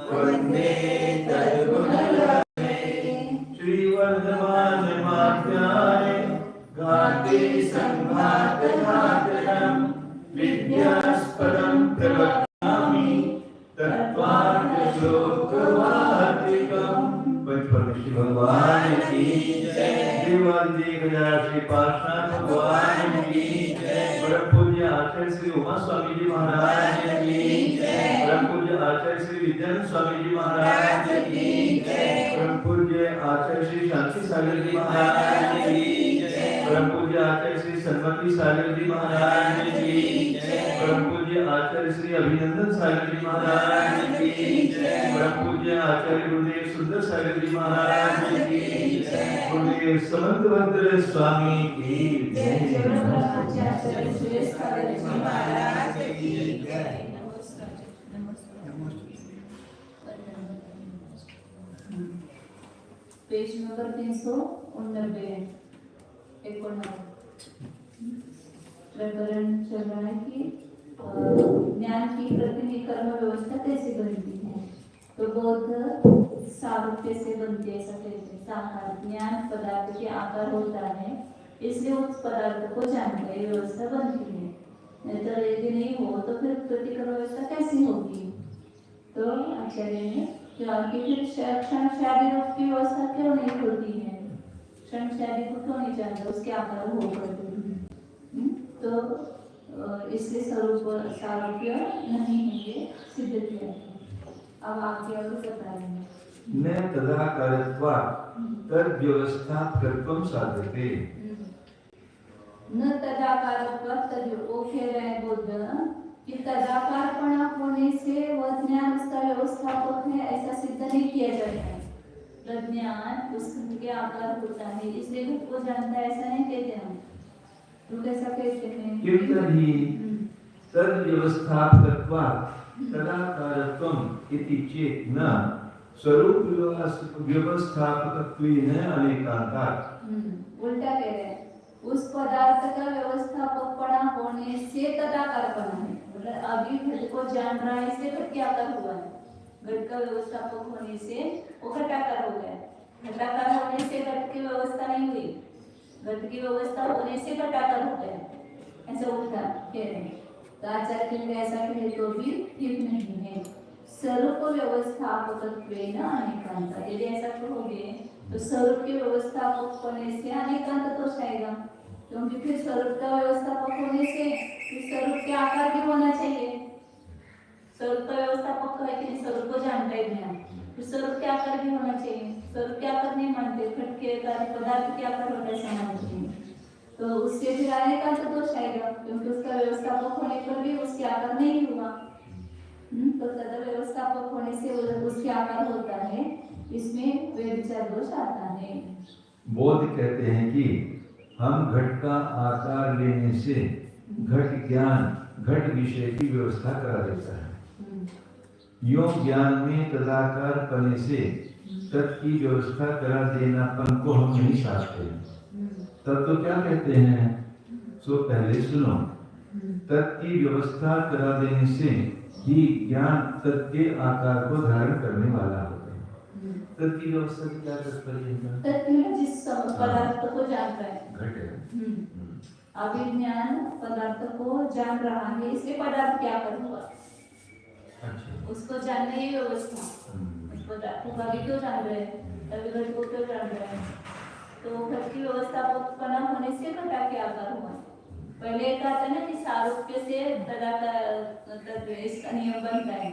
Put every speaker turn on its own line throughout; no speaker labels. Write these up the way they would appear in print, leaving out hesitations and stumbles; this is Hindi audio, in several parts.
वंदे तद्गुणलक्ष्मे श्रीवर्धमान माध्याय गाते संघातघातरं विद्यास्पदं प्रवक्ष्यामि तत्त्वार्थश्लोकवार्तिकम्। श्री भगवान की जय। देवादिदेव श्री पार्श्वनाथ भगवान की जय। परम पूज्य आचार्य श्री उमा स्वामी जी महाराज की जय। परम पूज्य आचार्य श्री विद्यानंद स्वामी जी महाराज की जय। परम पूज्य आचार्य श्री शांति सागर जी महाराज की जय। परम पूज्य आचार्य श्री सन्मति सागर जी महाराज की जय। परम पूज्य आचार्य श्री अभिनंदन सागर जी महाराज की जय। परम पूज्य आचार्य गुरुदेव सुंदर सागर जी महाराज की जय। गुरुदेव समंतभद्र स्वामी की जय।
पेज नंबर 389 प्रकरण चल रहा है कि ज्ञान की प्रतिनिधि कर्म व्यवस्था कैसे बनती है। तो बौद्ध सारूप्य से बनती है। ऐसा कहते हैं साकार ज्ञान पदार्थ के आकार होता है, इसलिए उस पदार्थ को जानकर ये व्यवस्था बनती है। नहीं तो यदि नहीं हो तो फिर प्रतिकर्म व्यवस्था कैसी होगी। तो आचार्य ने क्योंकि फिर क्षण शारीरिक की व्यवस्था क्यों नहीं होती है, क्षण शारीरिक को क्यों नहीं जानते, उसके आकार हो करते हैं। तो इसलिए स्वरूप सारूप्य नहीं है, ये सिद्ध किया है। अब आगे और बताएंगे।
न तदाकारत्वात् तद व्यवस्थापकत्वं साध्यते।
न तदाकारत्वात् तद वो कह रहे हैं बुद्ध कि तदाकारपणा होने से वह ज्ञान उसका व्यवस्थापक है ऐसा सिद्ध नहीं किया जाता है। प्रज्ञान उसके आकार होता है, इसलिए वो जानता है ऐसा नहीं कहते हम। तो कैसा कहते हैं
किंतहि तद व्यवस्थापकत्वात् तदाकारत्वम् इति चेत् न स्वरूप व्यवस्थापकत्वेन अनेकान्तात्।
उल्टा कह रहे हैं, उस पदार्थ का व्यवस्थापकपणा होने से तदाकारपणा है। मतलब अभी घट को जान रहा है इसलिए घट के आकार हुआ है। घट का व्यवस्थापक होने से वो घटाकार हो गया। घटाकार होने से घट की व्यवस्था नहीं हुई, घट की व्यवस्था होने से घटाकार हो गया। ऐसा उल्टा कह रहे हैं। तो आचार्य के लिए ऐसा कहे तो भी ठीक नहीं है। स्वरूप व्यवस्थापकत्वेन अनेकांत, यदि ऐसा कहोगे तो स्वरूप के व्यवस्थापक होने से अनेकांत तो आएगा, क्योंकि फिर स्वरूप का व्यवस्थापक होने से स्वरूप के आकार भी होना चाहिए। स्वरूप का व्यवस्थापक है कि स्वरूप को जानता है ज्ञान, तो स्वरूप के आकार भी होना चाहिए। स्वरूप के आकार नहीं मानते, घट के पदार्थ के आकार होता है मानते हैं, तो उससे फिर अनेकांत दोष आएगा, क्योंकि उसका व्यवस्थापक होने पर भी उसके आकार नहीं हुआ। तो तद व्यवस्थापक होने से उसके आकार होता है, इसमें व्यभिचार दोष आता है।
बौद्ध कहते हैं कि हम घट का आकार लेने से घट ज्ञान घट विषय की व्यवस्था करा देता है। योग ज्ञान में तदाकार करने से तत् की व्यवस्था करा देनापन को हम नहीं चाहते। तब तो क्या कहते हैं, सो पहले सुनो, तत् की व्यवस्था करा देने से ही ज्ञान तत् के आकार को धारण करने वाला होता है। तत् की व्यवस्था की क्या तात्पर्य है?
तत् जिस पदार्थ को जानता है,
घट है।
अभिज्ञान पदार्थ को जान रहा है, इसलिए पदार्थ क्या कर हुआ।
अच्छा,
उसको जानने की व्यवस्था, उस पदार्थ को अभी क्यों जान रहे हैं, अभी घट को क्यों जान रहे हैं। तो घट की व्यवस्थापकपणा होने से घटा के आकार हुआ। पहले कहा था ना कि सारूप्य से तदाकार इसका नियम बनता है,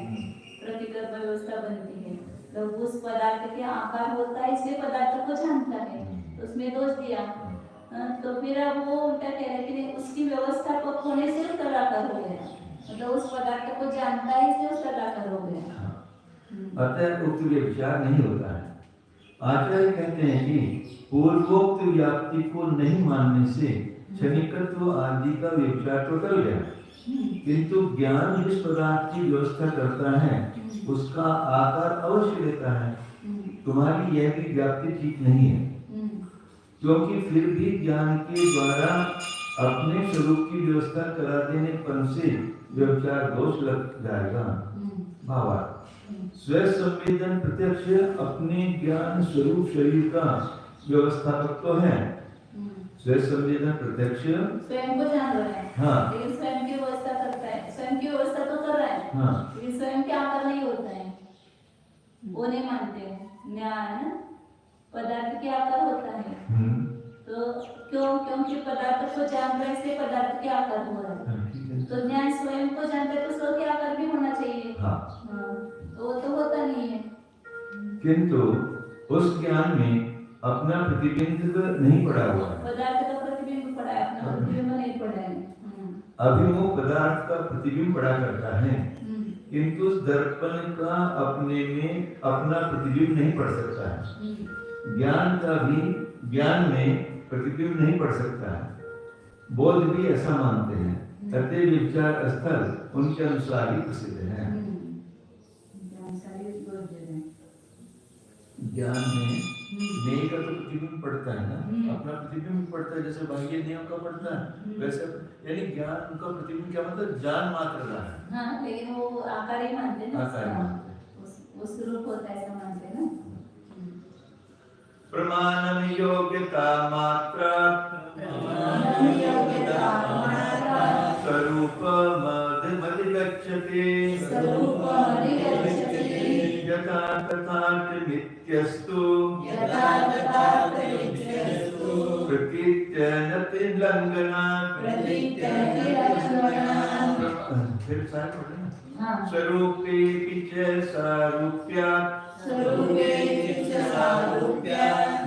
प्रतिकर्म व्यवस्था बनती है। तो उस पदार्थ के आकार होता है, इसलिए पदार्थ को जानता है, तो उसमें दोष दिया। तो फिर अब वो उल्टा कह रहे कि उसकी व्यवस्थापक होने से तदाकार हो गया, मतलब उस पदार्थ को जानता है इसलिए उस तदाकार हो गया।
अतः उक्त व्यभिचार नहीं होता है। आचार्य कहते हैं कि पूर्वोक्त व्याप्ति को नहीं मानने से क्षणिकत्व आदि का व्यभिचार तो टल गया, किंतु ज्ञान जिस पदार्थ की व्यवस्था करता है उसका आकार अवश्य लेता है। तुम्हारी यह भी व्याप्ति ठीक नहीं है, क्योंकि फिर भी ज्ञान के द्वारा अपने स्वरूप की व्यवस्था करा देने पर से व्यभिचार दोष लग जाएगा। भावार्थ स्व संवेदन प्रत्यक्ष अपने ज्ञान स्वरूप शरीर का व्यवस्थापक तो है। स्व संवेदन प्रत्यक्ष
स्वयं को जान रहा है।
हाँ।
लेकिन स्वयं की व्यवस्था करता है, स्वयं की व्यवस्था तो कर रहा है।
हाँ।
लेकिन स्वयं क्या कर नहीं होता है वो नहीं मानते। ज्ञान पदार्थ के आकार होता है। तो क्योंकि पदार्थ को जान रहे से पदार्थ के आकार हो रहा है। तो ज्ञान स्वयं को जानते तो स्व के आकार भी होना चाहिए।
हाँ।
तो वो तो होता नहीं है।
किंतु उस ज्ञान में अपना प्रतिबिंब नहीं पड़ा हुआ है।
पदार्थ का प्रतिबिंब पड़ा है, अपना प्रतिबिंब नहीं पड़ा है।
अभिमुख पदार्थ का प्रतिबिंब पड़ा करता है, किंतु उस दर्पण का अपने में अपना प्रतिबिंब नहीं पड़ सकता है। ज्ञान का भी ज्ञान में प्रतिबिंब नहीं पड़ सकता है। बोध भी ऐसा मानते हैं। अतः विचार स्थल उनके अनुसार ही प्रसिद्ध है। ज्ञान में नेय का तो प्रतिबिंब पड़ता है ना, अपना प्रतिबिंब पड़ता है, जैसे बाह्य नियम का पड़ता है वैसे, यानी ज्ञान का प्रतिबिंब क्या मतलब जान मात्र रहा है।
हाँ, लेकिन वो आकार ही मानते हैं ना,
आकार मानते
वो स्वरूप होता है ऐसा मानते हैं ना।
प्रमाणम योग्यता मात्र स्वरूप मदिगच्छति यथा तथार्थमित्यस्तु प्रतीत्यनति लंघनात्। फिर साथ पढ़ना। स्वरूपे च सारूप्यात्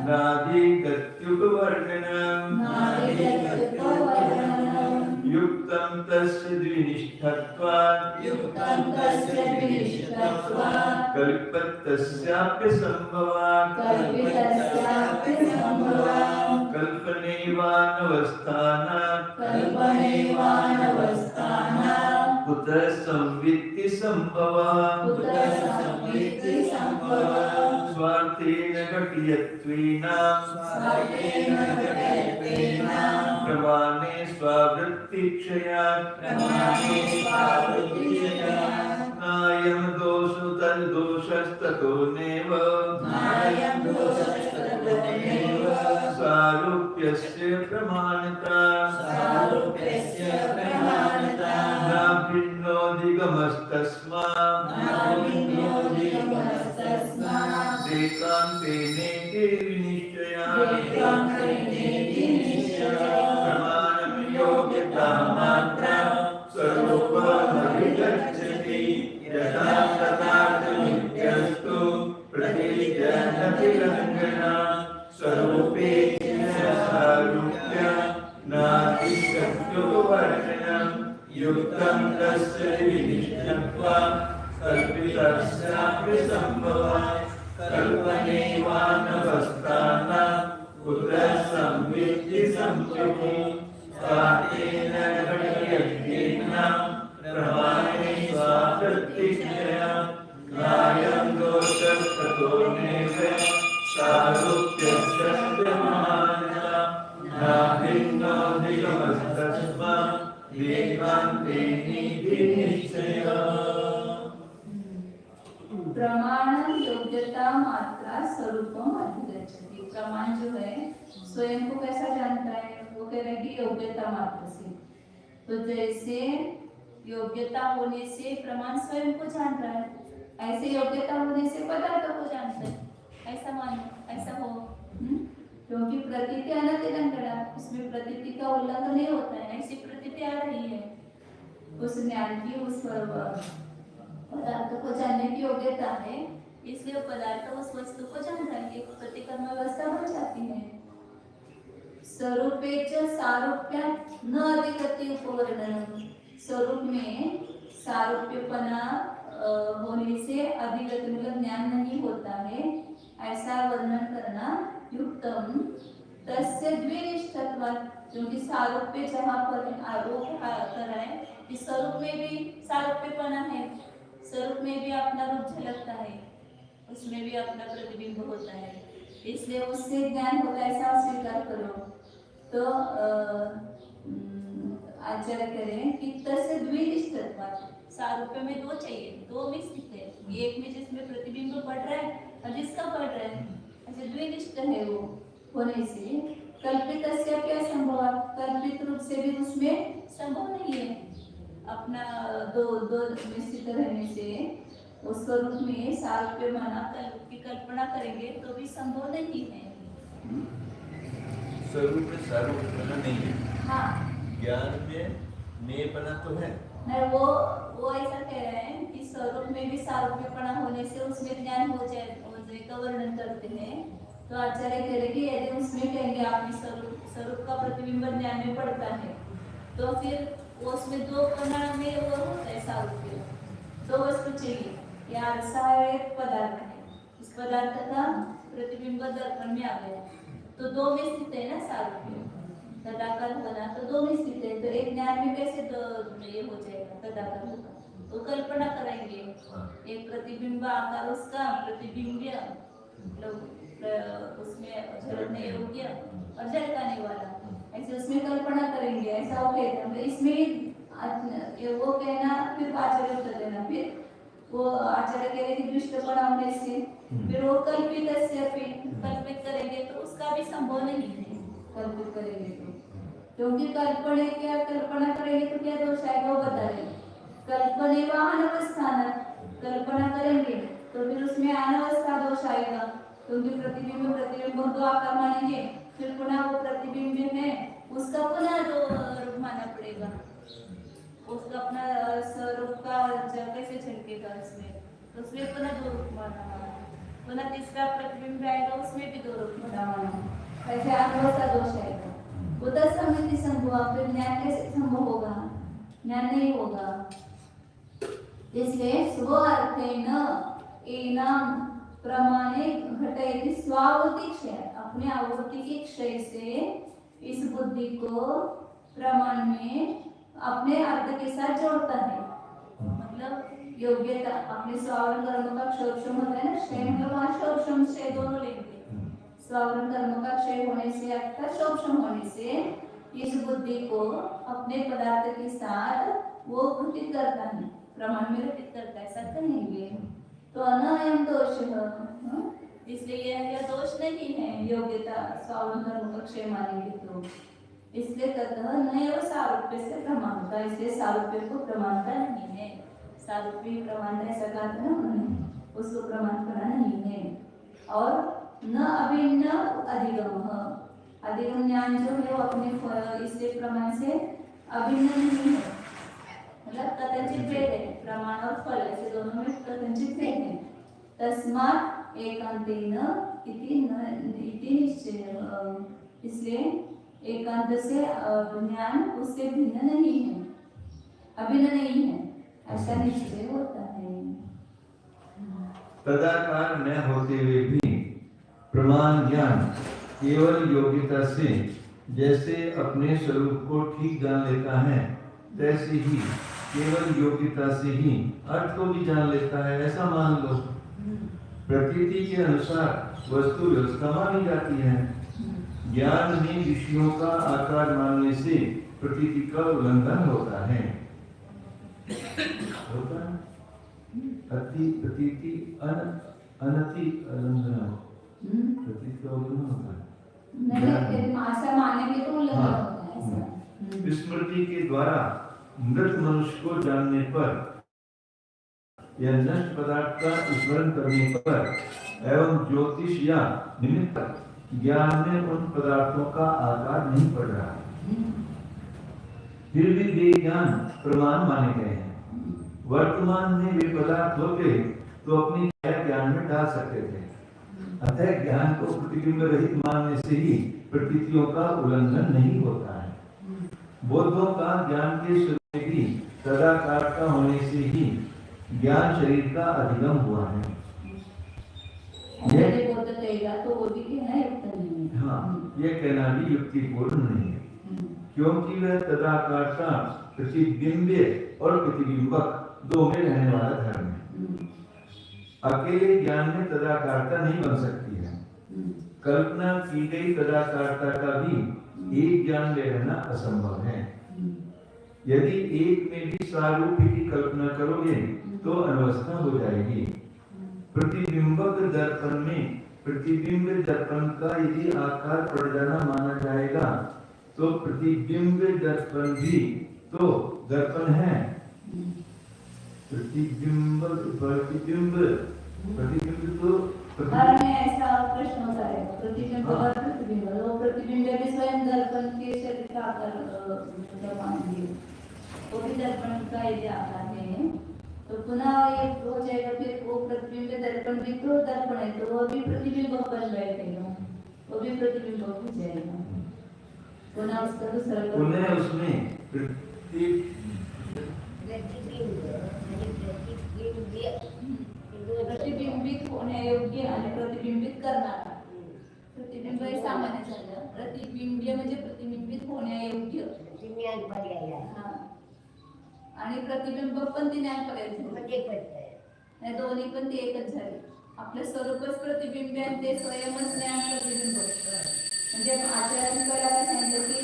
नाधिगत्युपवर्गणम् युक्तं तस्य द्विनिष्ठत्वात् कल्पतस्याप्य संभवात् कल्पनेवानवस्थानात् कुतः संवित्ति संभवात् स्वार्थेन घटियत्वेन प्रमाणे स्वावृत्तिक्षयात् नायं दोषो तद्दोषस्ततो नैव सारूप्यस्य प्रमाणता न भिन्नोऽधिगमस्तस्मात् एकान्तेनेति विनिश्चयात्। प्रमाणं योग्यता मात्र स्वरूपमधिगच्छति यथा तथार्थमित्यस्तु प्रतीत्यनति लंघनात् स्वरूपे सारूप्यं नाधिगत्युपवर्गणम् युक्तं तस्य विनिश्चत्वात् कल्पितस्यापि संभवात् कल्पनेवानवस्थानात् कुतः संवित्ति संभवति स्वार्थेन घटियत्वेन प्रमाणे स्वावृत्तिक्षयात् नायं दोषस्ततो नैव सारूप्यस्य प्रमाणता न भिन्नोऽधिगमस्तस्मात् एकान्तेनेति निश्चयात्।
प्रमाण योग्यता मात्रा स्वरूपम अधिगच्छति। प्रमाण जो है स्वयं को कैसा जानता है, वो कह रहे कि योग्यता मात्र से। तो जैसे योग्यता होने से प्रमाण स्वयं को जान रहा है, ऐसे योग्यता होने से पदार्थ को जानता है। ऐसा मानो, ऐसा हो। क्योंकि प्रतीति अनतिलंघना, उसमें प्रतीति का उल्लंघन नहीं होता है, ऐसी प्रतीति आ रही है। उस ज्ञान की उस पदार्थ को जानने की योग्यता है, इसलिए पदार्थ उस वस्तु को जान रहा है, प्रतिकर्म व्यवस्था बन जाती है। स्वरूपे च सारूप्यात् न अधिगति उपवर्णनम्। स्वरूप में सारूप्यपना होने से अधिगति मतलब ज्ञान नहीं होता है, ऐसा वर्णन करना युक्तम तस्य द्विनिष्ठत्वात्। क्योंकि सारूप्य जहाँ पर आरोप कर रहा है, इस स्वरूप में भी सारूप्यपना है, स्वरूप में भी अपना रूप झलकता है, उसमें भी अपना प्रतिबिंब होता है, इसलिए उससे ज्ञान होता है, ऐसा स्वीकार करो। तो आचार्य कह रहे हैं कि तस्य द्विनिष्ठत्वात्, सारूप्य में दो चाहिए, दो मिक्स दिखते हैं, एक में जिसमें प्रतिबिंब पड़ रहा है और जिसका पड़ रहा है, ऐसे द्विनिष्ठ है वो होने से कल्पित क्या संभव, कल्पित रूप से भी उसमें संभव नहीं है अपना दो दो निश्चित रहने से उस स्वरूप में सारूप्य माना की कल्पना करेंगे तो भी संभव नहीं है।
स्वरूप में सारूप्यपना नहीं है।
हाँ,
ज्ञान में मेपना तो है।
नहीं, वो ऐसा कह रहे हैं कि स्वरूप में भी सारूप्यपना होने से उसमें ज्ञान हो जाएगा वर्णन करते हैं। तो आचार्य कह रहे कि यदि उसमें कहेंगे आपने स्वरूप का प्रतिबिंब ज्ञान में पड़ता है तो फिर उसमें दो कणा में वो होता है सारूप्य, दो वस्तु चाहिए, या एक पदार्थ है, इस पदार्थ का प्रतिबिंब दर्पण में आ गया तो दो में स्थित है ना सारूप्य, तदाकार होना तो दो में स्थित है, तो एक ज्ञान में कैसे दो ये हो जाएगा तदाकार होगा, तो कल्पना करेंगे एक प्रतिबिंब आकार उसका प्रतिबिंब उसमें झलकने योग्य और झलकाने वाला, ऐसे उसमें कल्पना करेंगे, ऐसा हो कहते हैं। इसमें वो कहना फिर आचार्य उत्तर देना, फिर वो आचार्य कह रहे कि दुष्टपना होने से फिर वो कल्पित करेंगे तो उसका भी संभव नहीं है कल्पित करेंगे तो, क्योंकि कल्पना करेंगे तो क्या दोष आएगा वो बता रहे, कल्पने व अनवस्थान, कल्पना करेंगे तो फिर उसमें अनवस्था दोष आएगा, क्योंकि प्रतिबिंब दो आकार मानेंगे, फिर पुनः वो प्रतिबिंब है उसका पुनः दो रूप मानना पड़ेगा, उसका अपना स्वरूप का कैसे झलकेगा उसमें, तो उसमें पुनः दो रूप माना, पुनः तीसरा प्रतिबिंब आएगा उसमें भी दो रूप माना, ऐसे अनवस्था दोष आएगा। उदर समिति संभव, फिर ज्ञान कैसे संभव होगा, ज्ञान नहीं होगा। इसलिए स्व अर्थेन एनाम प्रमाणे घटयति स्वावृत्ति क्षय, अपने आवृत्ति के क्षय से इस बुद्धि को प्रमाण में अपने अर्थ के साथ जोड़ता है, मतलब योग्यता अपने स्वावरण कर्म का क्षोभम होता है ना, क्षय मतलब क्षोभम क्षय दोनों लेंगे, स्वावरण कर्म का क्षय होने से अर्थात क्षोभम होने से इस बुद्धि को अपने पदार्थ के साथ वो घटित करता है, प्रमाण में घटित करता है, ऐसा कहेंगे तो अनयम दोष है, इसलिए यह दोष नहीं है योग्यता स्वावरण कर्म का क्षय मानेंगे तो, इसलिए ततः नैव सारूप्य से प्रमाणता, इसलिए सारूप्य को प्रमाणता नहीं है, सारूप्य प्रमाणता ऐसा कहा था ना उन्होंने, उसको प्रमाण करना नहीं है। और न अभिन्न अधिगम, अधिगम ज्ञान जो है वो अपने इससे प्रमाण से अभिन्न नहीं है, मतलब कथनचित भेद है, प्रमाण और फल ऐसे दोनों में कथनचित भेद है। तस्मात् एकांतेन इति निश्चय, इसलिए एकांत से ज्ञान उससे भिन्न नहीं है, अभिन्न नहीं है, ऐसा निश्चय होता है।
तदाकार न होते हुए भी प्रमाण ज्ञान केवल योग्यता से जैसे अपने स्वरूप को ठीक जान लेता है, तैसे ही केवल योग्यता से ही अर्थ को भी जान लेता है, ऐसा मान लो। प्रतीति के अनुसार वस्तु व्यवस्था मानी जाती है, ज्ञान में विषयों का आकार मानने से प्रतीति का उल्लंघन होता है, अति प्रतीति अनति उल्लंघन, प्रतीति का उल्लंघन होता है,
ऐसा मानेंगे तो उल्लंघन होता है।
स्मृति के द्वारा मृत मनुष्य को जानने पर या नष्ट पदार्थ का स्मरण करने पर एवं ज्योतिष या निमित्त ज्ञान में उन पदार्थों का आकार नहीं पड़ रहा है, फिर भी वे ज्ञान प्रमाण माने गए हैं। वर्तमान में वे पदार्थ होते तो अपनी ज्ञान में डाल सकते थे, अतः ज्ञान को प्रतिबिंब रहित मानने से ही प्रतीतियों का उल्लंघन नहीं होता है। बोधों का ज्ञान के शुरू में भी तदाकार का होने से ही ज्ञान शरीर का अधिगम हुआ है। यह कहना भी युक्तिपूर्ण नहीं है, क्योंकि वह तदाकारता प्रतिबिंब और प्रतिबिंबक दो में रहने वाला धर्म है। अकेले ज्ञान में तदाकारता नहीं बन सकती है, कल्पना की गई तदाकारता का भी एक ज्ञान में रहना असंभव है। यदि एक में भी सारूप्य की कल्पना करोगे तो अनवस्था हो जाएगी। प्रतिबिंबक दर्पण में प्रतिबिंब दर्पण का यदि आकार पड़ जाना माना जाएगा तो प्रतिबिंब दर्पण भी तो दर्पण है। प्रतिबिंब प्रतिबिंब प्रतिबिंब तो
कारण में ऐसा प्रश्न होता है प्रतिबिंब और प्रतिबिंब, वो प्रतिबिंब भी स्वयं दर्पण के शरीर का आकार मानेंगे, वो भी दर्पण का यदि आकार है तो पुनः ये हो जाएगा, फिर वो प्रतिबिंब दर्पण भी तो दर्पण है तो वो भी प्रतिबिंब बन बैठेगा, वो भी प्रतिबिंब हो जाएगा, पुनः उसका दूसरा
पुनः उसमें
प्रतिबिंबित होने योग्य आणि प्रतिबिंबित करणारा, प्रतिबिंब हे सामान्य झालं, प्रतिबिंब म्हणजे प्रतिबिंबित होण्यायोग्य हा, आणि प्रतिबिंब पण ती ज्ञानपर्यंत दोन्ही पण ते एकच झाले, आपलं स्वरूपच प्रतिबिंब आणि ते स्वयंच ज्ञान प्रतिबिंब, म्हणजे आचार्यांनी पहिला सांगितलं की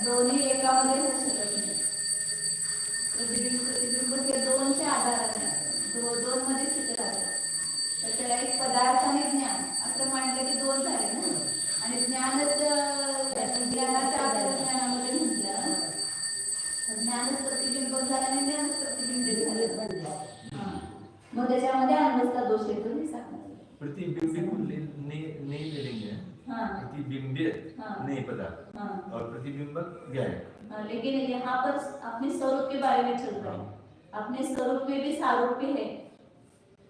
दोन्ही एकामध्ये होऊ शकत नाही, प्रतिबिंब हे दोनच्या आधाराने दोन मध्ये स्थित राहतात, तर त्याला एक पदार्थ आणि ज्ञान असं मानलं की दोन झाले ना, आणि ज्ञानच ज्ञानाच्या आधार ज्ञानामध्ये म्हटलं ज्ञानच प्रतिबिंब झालं आणि ज्ञानच प्रतिबिंबित झालं, मग त्याच्यामध्ये अनवस्था दोष येतो हे सांगतात।
प्रतिबिंबित नहीं ले लेंगे, प्रतिबिंबित नहीं पता और प्रतिबिंबक क्या है,
लेकिन यहाँ पर अपने स्वरूप के बारे में चल रहा है, अपने स्वरूप में भी सारूप्य है,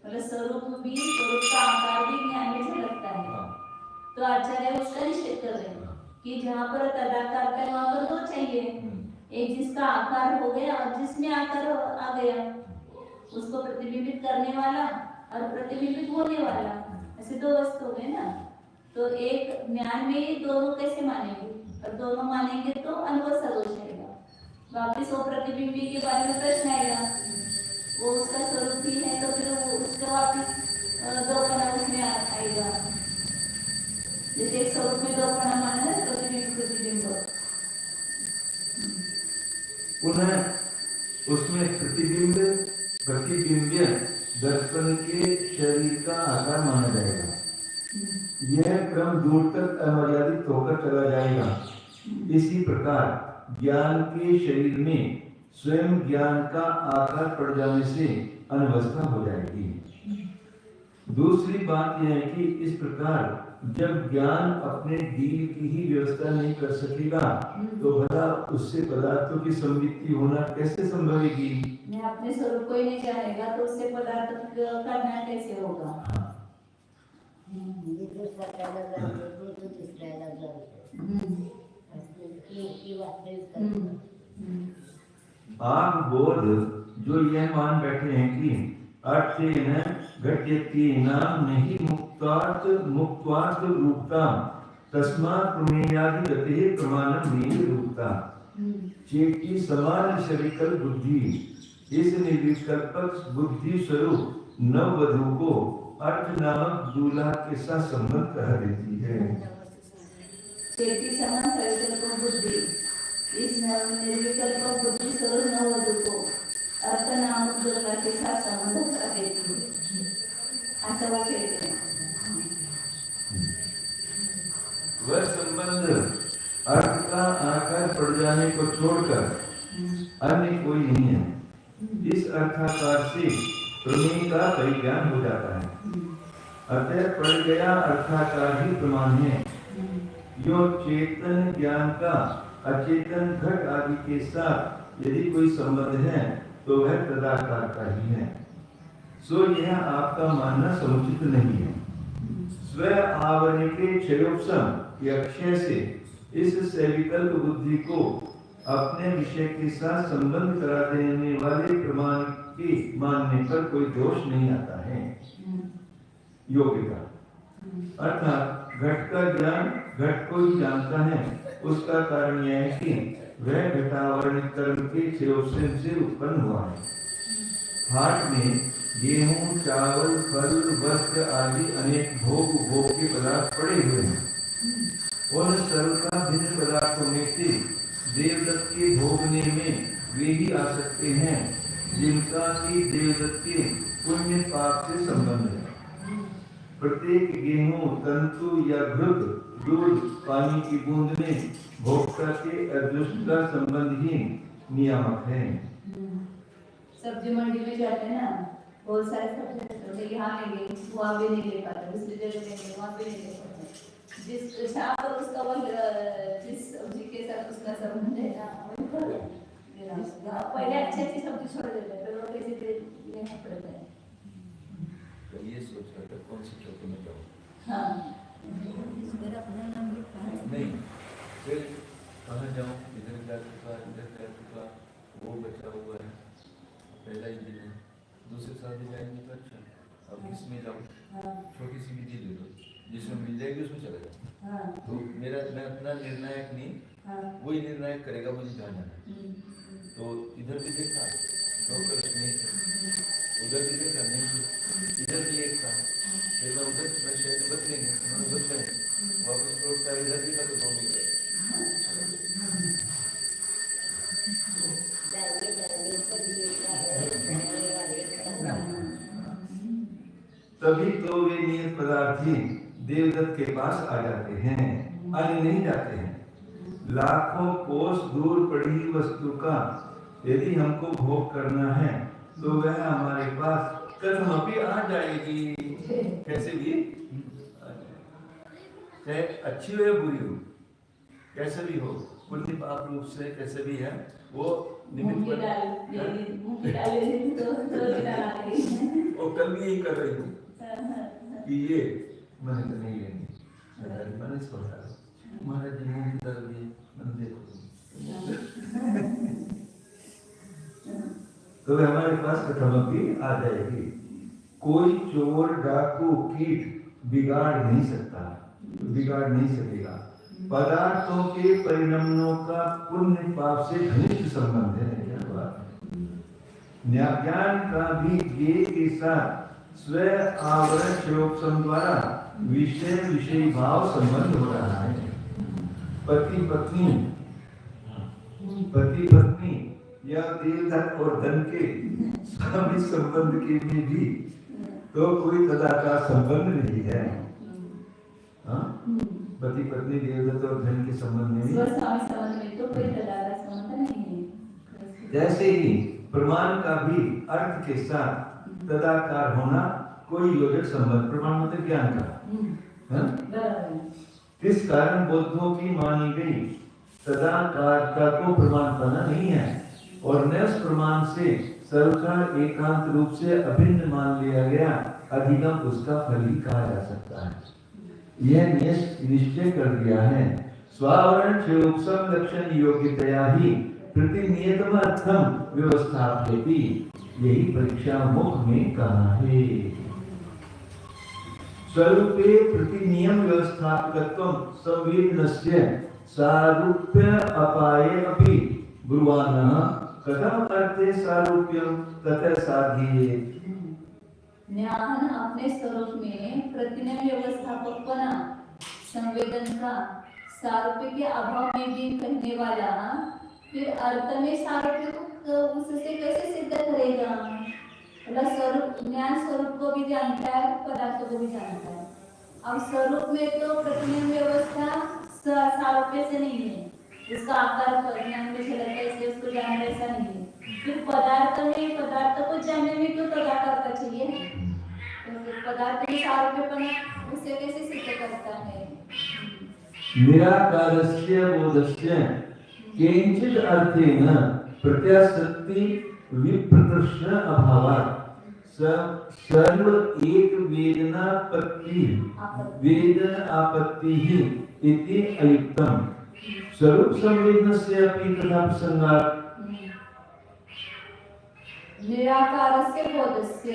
मतलब स्वरूप भी स्वरूप का आकार भी ज्ञान में झलकता है, तो आचार्य उसका निषेध कर रहे हैं कि जहाँ पर तदाकार है वहाँ पर दो चाहिए, एक जिसका आकार हो गया और जिसमें आकार आ गया उसको प्रतिबिंबित करने वाला और प्रतिबिंबित होने वाला, ऐसे दो वस्तु हो गए ना, तो एक ज्ञान में दोनों कैसे मानेंगे, और दोनों मानेंगे तो अनवस्था दोष आएगा, वापिस वो प्रतिबिंबी के बारे में प्रश्न आएगा, वो उसका स्वरूप भी है तो फिर वो उसका वापिस दोपना उसमें आएगा, जैसे एक स्वरूप में दोपना माना है प्रतिबिंब प्रतिबिंब,
पुनः उसमें प्रतिबिंब प्रतिबिंब्य दर्पण के शरीर का आकार माना जाएगा, यह क्रम दूर तक अमर्यादित होकर चला जाएगा। इसी प्रकार ज्ञान के शरीर में स्वयं ज्ञान का आकार पड़ जाने से अनवस्था हो जाएगी। दूसरी बात यह है कि इस प्रकार जब ज्ञान अपने डील की ही व्यवस्था नहीं कर सकेगा तो भला उससे पदार्थों की संवित्ति होना कैसे संभवेगी,
मैं अपने स्वरूप को ही नहीं जानेगा तो उससे पदार्थ करना कैसे होगा।
आप बोध जो यह मान बैठे हैं कि अर्थेन घट्यतेन नहि मुक्त्वार्थ रूपता तस्मात् प्रमेयादि गतेः प्रमाणं नहीं रूपता, चेटी समान शरीकल बुद्धि इस निर्विकल्पक बुद्धि स्वरूप नववधू को अर्थ नामक दूल्हा के साथ संबंध कह देती है।
चेटी समान शरीकल बुद्धि इस निर्विकल्पक बुद्धि स्वरूप नववधू को अर्थ नामक दूल्हा के साथ संबंध कह देती है, ऐसा वो कहते हैं।
वह संबंध अर्थ का आकार पड़ जाने को छोड़कर अन्य कोई नहीं है। इस अर्थाकार से प्रमेय का परिज्ञान हो जाता है, अतः पड़ गया अर्थाकार ही प्रमाण है। यो चेतन ज्ञान का अचेतन घट आदि के साथ यदि कोई संबंध है तो वह तदाकार का ही है, सो यह आपका मानना समुचित नहीं है। स्व आवरण के क्षयोपम के अक्षय से इस सविकल्प बुद्धि को अपने विषय के साथ संबंध करा देने वाले प्रमाण के मानने पर कोई दोष नहीं आता है। योग्यता अर्थात घट का ज्ञान घट को ही जानता है, उसका कारण यह है कि वह घटावरण कर्म के क्षयोपम से उत्पन्न हुआ है। हाट में गेहूं, चावल, फल, वस्त्र आदि अनेक भोग के पदार्थ पड़े हुए हैं। उन सर्वथा भिन्न पदार्थों में से देवदत्त के भोगने में वे ही आ सकते हैं जिनका की देवदत्त के पुण्य पाप से संबंध है। प्रत्येक गेहूं, तंतु या घृत, दूध, पानी की बूंद में भोक्ता के अदृष्ट का संबंध ही नियामक है।
सब्जी मंडी में जाते हैं ना, बहुत सारे सब्जी यहाँ नहीं ले, वहाँ भी नहीं ले पाते, दूसरी जगह लेंगे वहाँ भी नहीं ले पाते। जिस जहाँ पर उसका वो जिस सब्जी के साथ उसका संबंध है ना, वही पर पहले अच्छी सब्जी छोड़ देते हैं, फिर वो कैसे लेना पड़ता है।
तो ये सोच रहा था कौन सी चौकी में जाऊँ।
हाँ
नहीं, फिर कहाँ जाऊँ, इधर जा चुका, इधर जा चुका, वो बचा हुआ है, पहला ही दिन है, दूसरे साल भी जाएंगे तो अच्छा, अब इसमें जाऊँ, छोटी सी विधि ले लो, जिसमें मिल जाएगी उसमें चला जाऊँ। तो मेरा मैं अपना निर्णायक नहीं, वही निर्णायक करेगा मुझे जहाँ जाना है। तो इधर भी देखा डॉक्टर नहीं थे, उधर भी देखा नहीं थे, इधर भी एक था, फिर मैं उधर मैं शायद बच लेंगे, उन्होंने बच गए, वापस लौट कर इधर भी तो दो मिल गए। तभी तो वे नियत पदार्थी देवदत्त के पास आ जाते हैं, अन्य नहीं जाते हैं। लाखों कोस दूर पड़ी वस्तु का यदि हमको भोग करना है तो वह हमारे पास कभी आ जाएगी, कैसे भी, चाहे अच्छी हो या बुरी हो, कैसे भी हो, पुण्य पाप रूप से कैसे भी है, वो निमित्त वो कल भी यही कर रही हूँ कि ये मैंने तो नहीं लेंगे, मैंने सोचा महाराज जी ने कर दिए, मैंने देखो तो हमारे पास कथमपि आ जाएगी। कोई चोर, डाकू, कीट बिगाड़ नहीं सकता, बिगाड़ नहीं सकेगा। पदार्थों के परिणामों का पुण्य पाप से घनिष्ठ संबंध है। क्या बात है। ज्ञान का भी ये के साथ स्व आवरण श्लोकसम द्वारा विषय विषय भाव संबंध हो रहा है। पति पत्नी या देवदत्त और धन के स्वामी संबंध के लिए भी तो कोई तदाकार संबंध नहीं है। पति पत्नी देवदत्त और धन के संबंध में तो कोई तदाकार संबंध नहीं है। जैसे ही प्रमाण का भी अर्थ के साथ तदाकार होना कोई योजक संबंध, प्रमाण मतलब ज्ञान का, इस कारण बुद्धों की मानी गई तदाकारता को प्रमाण पाना नहीं है और न उस प्रमाण से सर्वकाल एकांत रूप से अभिन्न मान लिया गया अधिगम उसका फल ही कहा जा सकता है। यह निश्चय कर दिया है। स्वावरण क्षयोत्सव लक्षण योग्यतया ही प्रतिनियतम अर्थम व्यवस्थापयति, यही परीक्षा मुख में कहा है। स्वरूपे प्रतिनियम व्यवस्थापकत्वं संवेदनस्य सारूप्य अपाये अपि ब्रुवाणः कथम अर्थे सारूप्यम तथा साधिये।
ज्ञान अपने स्वरूप में प्रतिनियम व्यवस्थापकपना संवेदन का सारूप्य के अभाव में भी कहने वाला फिर अर्थ में सारूप्य को उससे कैसे सिद्ध करेगा। मतलब स्वरूप ज्ञान स्वरूप को भी जानता है, पदार्थ को भी जानता है। अब स्वरूप में तो प्रतिनियम व्यवस्था सारूप्य से नहीं है, उसका आकार ज्ञान में झलकता है इसलिए उसको जानना ऐसा नहीं है। फिर पदार्थ में पदार्थ को जानने में तो तदाकार का चाहिए, तो पदार्थ में सारूप्यपना उससे कैसे सिद्ध करता है।
निराकारस्य बोधस्य किंचित अर्थेन प्रत्याशक्ति विप्रदर्शन अभावात् सर्व एक वेद आपत्ति ही इति अयुक्तम। स्वरूप संवेदनस्य अपि तथा प्रसंगात्
निराकारस्य बोधस्य,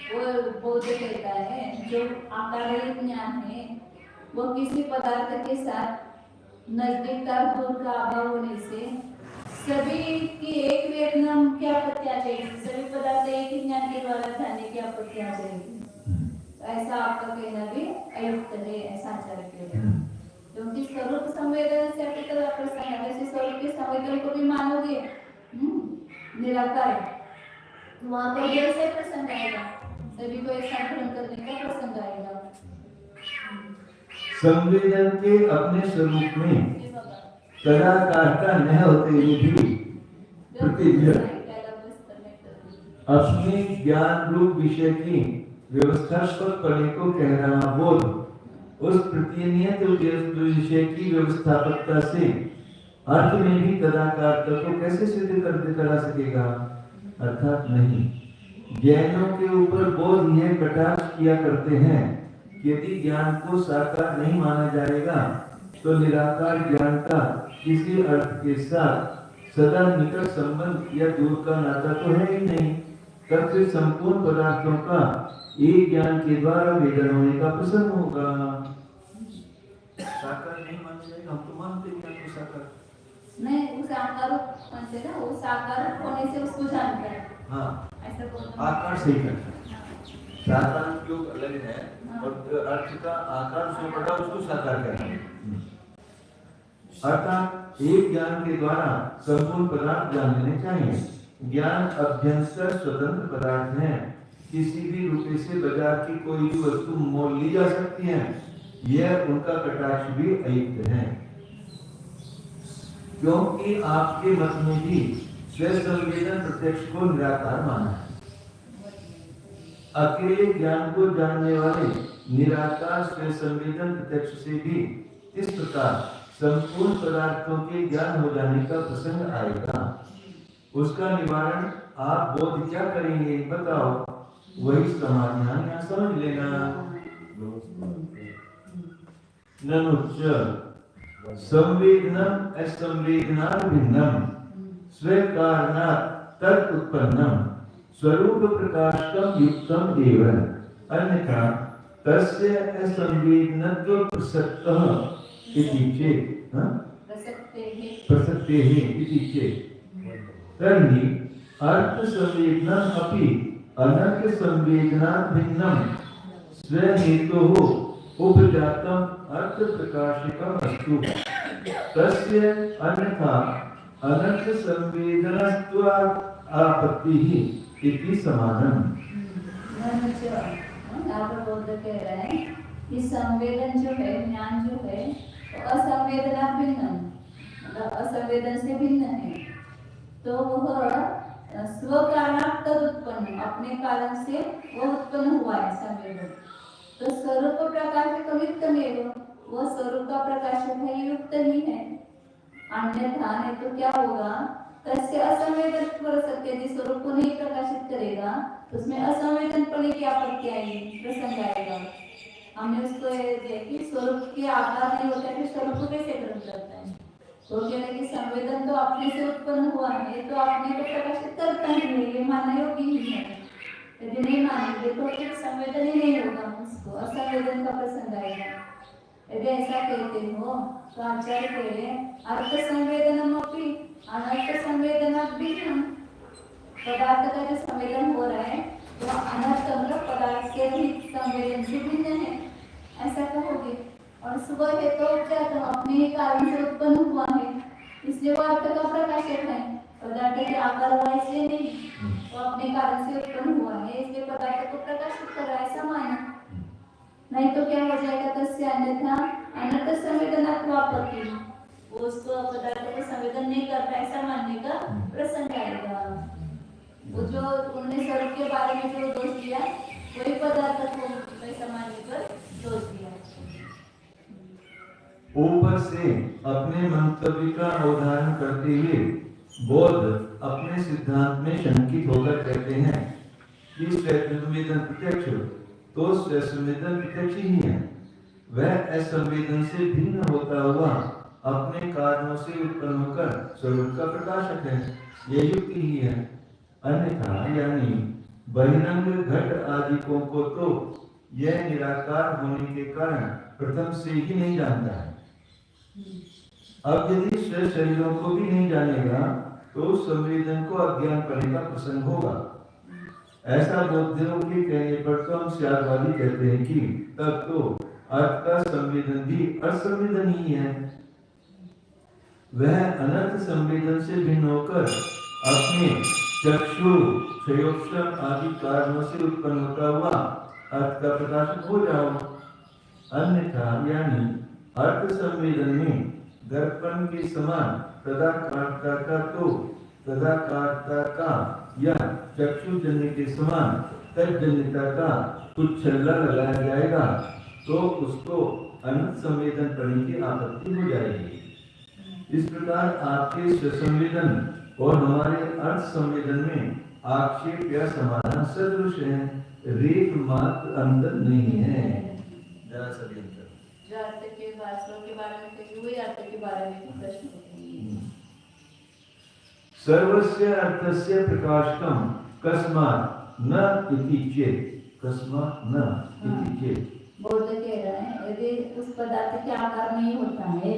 वो बोध कहता है जो आकाररहित ज्ञान है वो किसी पदार्थ के साथ नजदीकता दूर का अभाव होने से सभी की एक वेदना की आपत्ति आ जाएगी, सभी पदार्थ एक ही ज्ञान के द्वारा जानने की आपत्ति आ जाएगी। ऐसा आपका कहना भी अयुक्त है, ऐसा आचार्य कहना। क्योंकि स्वरूप संवेदन से आपकी तरह प्रसन्न है, वैसे स्वरूप के संवेदन को भी मानोगे निराकार, वहाँ पर जैसे प्रसंग आएगा, सभी को एक साथ ग्रहण करने का प्रसंग आएगा।
संवेदन के अपने स्वरूप में कलाकारता न होते हुए भी प्रतिज्ञा अपने ज्ञान रूप विषय की व्यवस्थात्मक करने को कहना बोध उस प्रतिनियत विषय की व्यवस्थापकता से अर्थ में भी कलाकारता को कैसे सिद्ध करके करा सकेगा? अर्थात नहीं। ज्ञानों के ऊपर बोध यह कटाक्ष किया करते हैं कि यदि ज्ञान को साकार नहीं माना जाएगा तो निराकार ज्ञान का किसी अर्थ के साथ सदा निकट संबंध या दूर का नाता तो है ही नहीं। तब फिर संपूर्ण पदार्थों का एक ज्ञान के द्वारा वेदन होने का प्रसंग होगा। साकार नहीं माना जाएगा, हम तो मानते ज्ञान को साकार
नहीं, उस आकार मानते ना, वो साकार होने से उसको जानता है।
हाँ,
ऐसा बोलना
आकार सही करता है। साकार उपयोग अलग है और अर्थ का आकार जो पड़ा उसको साकार करना है। अर्थात एक ज्ञान के द्वारा संपूर्ण पदार्थ जान लेने चाहिए। ज्ञान अभ्यंतर स्वतंत्र पदार्थ है, किसी भी रुपये से बाजार की कोई भी वस्तु मोल ली जा सकती है, यह उनका कटाक्ष भी अयुक्त है। क्योंकि आपके मत में भी स्वयं संवेदन प्रत्यक्ष को निराकार माना है। अकेले ज्ञान को जानने वाले निराकार स्वयं संवेदन प्रत्यक्ष से भी इस प्रकार संपूर्ण पदार्थों के ज्ञान हो जाने का प्रसंग आएगा। उसका निवारण आप बोध क्या करेंगे बताओ? वही समाधान यहाँ समझ लेना। ननुच्च संवेदनम असंवेदनात् भिन्नम स्वीकारणात् तत् उत्पन्नम स्वरूप प्रकाशकम युक्तम एव अन्यथा तस्य असंवेदनत्व प्रसक्तः इति चेत् प्रसक्तेः इति चेत् तर्हि अर्थ संवेदनम् अपि अनर्थ संवेदनात् भिन्नम स्वहेतोः उपजातम अर्थ प्रकाशकम अस्तु तस्य अन्यथा अनर्थ संवेदनत्वात् आपत्तिः इति समानम।
यहाँ पर बोलते कह रहे हैं कि संवेदन जो है, ज्ञान जो है, तो असंवेदना भिन्न, मतलब असंवेदन से भिन्न है। तो वह स्व कारणात् तद उत्पन्न, अपने कारण से वह उत्पन्न हुआ है संवेदन। तो स्वरूप प्रकाशक युक्तमेव, वह स्वरूप का प्रकाशक है, युक्त ही है। अन्यथा नहीं तो क्या होगा? तस्य असंवेदन प्रसक्ति, यदि स्वरूप को नहीं प्रकाशित करेगा तो उसमें असंवेदन पने की आपत्ति आएगी, प्रसंग आएगा। हमने उसको देखी स्वरूप के आकार नहीं होता है, स्वरूप को कैसे ग्रहण करता है? तो कह रहे कि संवेदन तो अपने से उत्पन्न हुआ है, तो अपने को प्रकाशित करता ही नहीं, ये मानना योग्य नहीं है। यदि नहीं मानेंगे तो फिर संवेदन ही नहीं होगा, उसको असंवेदन का प्रसंग आएगा। यदि ऐसा कहते हो तो आचार्य कह रहे अर्थ संवेदनमपि अनर्थ संवेदनात् भिन्नम, पदार्थ का जो संवेदन हो रहा है वह अनर्थ मतलब पदार्थ से भी संवेदन से भिन्न है, ऐसा कहोगे। और सुबह है तो उपजात, अपने ही कारण से उत्पन्न हुआ है, इसलिए वो अर्थ का प्रकाशक है। पदार्थ के आकार हुआ इसलिए नहीं, वो अपने कारण से उत्पन्न हुआ है, इसलिए पदार्थ को प्रकाशित कर रहा है, ऐसा माना। नहीं तो क्या हो जाएगा? तस्य अन्यथा अनर्थ संवेदनात् आपत्ति, वो उसको पदार्थ को संवेदन नहीं करता ऐसा मानने का प्रसंग आएगा। वो जो उन्होंने स्वरूप के बारे में जो दोष दिया वही पदार्थ को ऐसा मानने पर दोष दिया।
ऊपर से अपने मंतव्य का उदाहरण करते हुए बौद्ध अपने सिद्धांत में शंकित होकर कहते हैं कि स्वसंवेदन प्रत्यक्ष तो स्वसंवेदन प्रत्यक्ष ही है, वह असंवेदन से भिन्न होता हुआ अपने कारणों से उत्पन्न होकर स्वरूप का प्रकाशक है, यह युक्ति ही है। अन्यथा यानी बहिरंग घट आदिकों को तो यह निराकार होने के कारण प्रथम से ही नहीं जानता है। अब यदि स्व शरीरों को भी नहीं जानेगा तो संवेदन को अज्ञान करने का प्रसंग होगा। ऐसा बौद्धों के कहने पर तो हम श्यादवादी कहते हैं कि तब तो अर्थ का संवेदन भी असंवेदन ही है, वह अनर्थ संवेदन से भिन्न होकर अपने चक्षु क्षयोक्षम आदि कारणों से उत्पन्न होता हुआ अर्थ का प्रकाशक हो जाओ। अन्यथा यानी अर्थ संवेदन में दर्पण के समान तदाकारता का या चक्षुजन्य के समान तज्जन्यता का कुछ छल्ला लगाया जाएगा तो उसको अनंत संवेदन करने की आपत्ति हो जाएगी। इस प्रकार आपके स्वसंवेदन और हमारे अर्थ संवेदन में आक्षेप या समाधान सदृश है, रेख मात्र अंतर नहीं है। जरा सा भी अंतर
जो अर्थ के वास्तव के बारे में कही हुई अर्थ के बारे में भी प्रश्न होंगे।
सर्वस्य अर्थस्य प्रकाशकम कस्मात् न इति चेत्, कस्मात् न इति चेत्।
बौद्ध कह रहे हैं यदि उस पदार्थ के आकार में ही होता है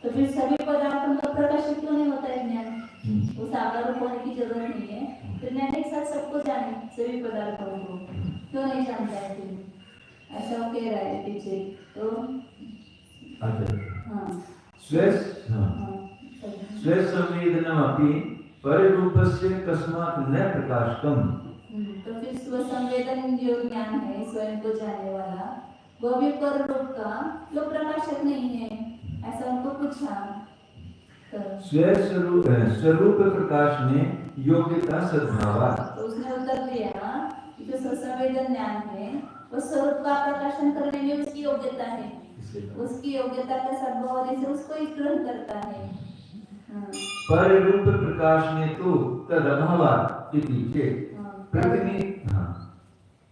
तो फिर सभी पदार्थों का प्रकाशक क्यों नहीं होता है ज्ञान? उस आकार रूप होने की जरूरत नहीं है। फिर ज्ञान एक साथ सबको जाने, सभी पदार्थों को क्यों नहीं जानता है? फिर ऐसा वो कह रहा है पीछे तो
स्व संवेदनमपि परिरूपस्य कस्मात् न प्रकाशकम।
तो फिर स्व संवेदन जो ज्ञान है स्वयं को जानने वाला वो भी पर रूप का जो प्रकाशक नहीं है, ऐसा उनको पूछा।
स्वरूप प्रकाश में योग्यता सद्भाव।
तो उसने उत्तर दिया कि जो स्वसंवेदन ज्ञान है वो स्वरूप का प्रकाशन करने में उसकी योग्यता है, उसकी योग्यता के सद्भाव होने से उसको ही ग्रहण करता है।
पर रूप प्रकाश में तो तदभाव इति चेत् प्रतिनिधि